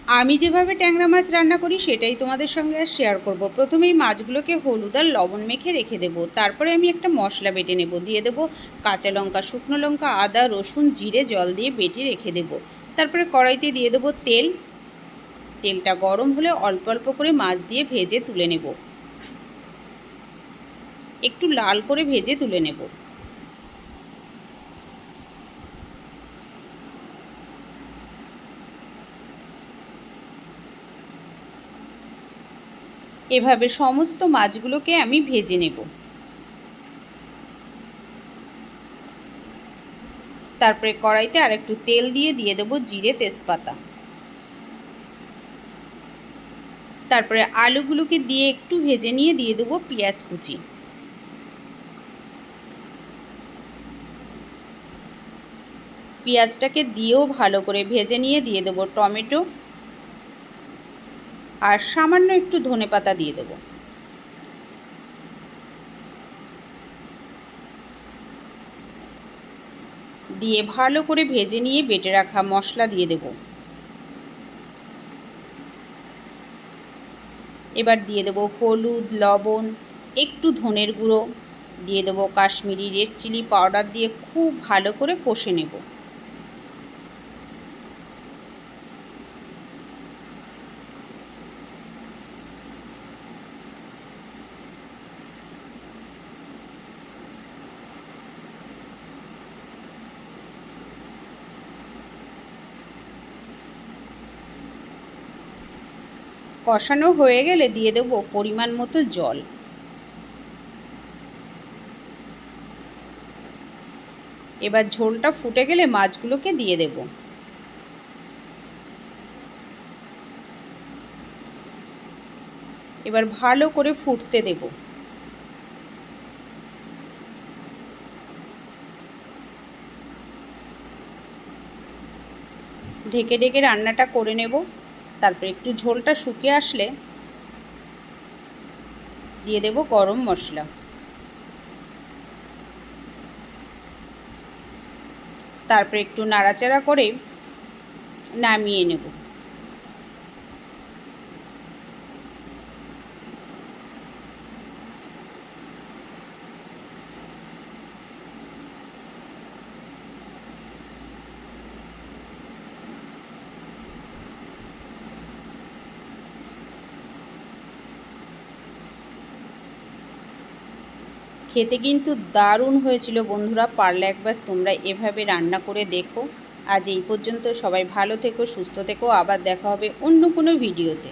আমি যেভাবে ট্যাংরা মাছ রান্না করি সেটাই তোমাদের সঙ্গে আর শেয়ার করব। প্রথমেই মাছগুলোকে হলুদ আর লবণ মেখে রেখে দেবো। তারপরে আমি একটা মশলা বেটে নেব। দিয়ে দেবো কাঁচা লঙ্কা, শুকনো লঙ্কা, আদা, রসুন, জিরে, জল দিয়ে বেটে রেখে দেবো। তারপরে কড়াইতে দিয়ে দেবো তেল। তেলটা গরম হলে অল্প অল্প করে মাছ দিয়ে ভেজে তুলে নেব। একটু লাল করে ভেজে তুলে নেব। এভাবে সমস্ত মাছগুলোকে আমি ভেজে নেব। তারপরে কড়াইতে আর একটু তেল দিয়ে দেবো জিরে, তেজপাতা। তারপরে আলুগুলোকে দিয়ে একটু ভেজে নিয়ে দিয়ে দেবো পেঁয়াজ কুচি। পেঁয়াজটাকে দিয়েও ভালো করে ভেজে নিয়ে দিয়ে দেবো টমেটো আর সামান্য একটু ধনেপাতা দিয়ে দেবো। দিয়ে ভালো করে ভেজে নিয়ে বেটে রাখা মশলা দিয়ে দেব। এবার দিয়ে দেব হলুদ, লবণ, একটু ধনের গুঁড়ো, দিয়ে দেব কাশ্মীরি রেড চিলি পাউডার দিয়ে খুব ভালো করে কষে নেব। কষানো হয়ে গেলে দিয়ে দেব পরিমাণ মতো জল। এবার ঝোলটা ফুটে গেলে মাছগুলোকে দিয়ে দেব। এবার ভালো করে ফুটতে দেব। ঢেকে ঢেকে রান্নাটা করে নেব। তারপর একটু ঝোলটা শুকিয়ে আসলে দিয়ে দেব গরম মশলা। তারপর একটু নাড়াচাড়া করে নামিয়ে নেব। খেতে কিন্তু দারুণ হয়েছিল বন্ধুরা, পারলে একবার তোমরা এভাবে রান্না করে দেখো। আজ এই পর্যন্ত, সবাই ভালো থেকো, সুস্থ থেকো, আবার দেখা হবে অন্য কোনো ভিডিওতে।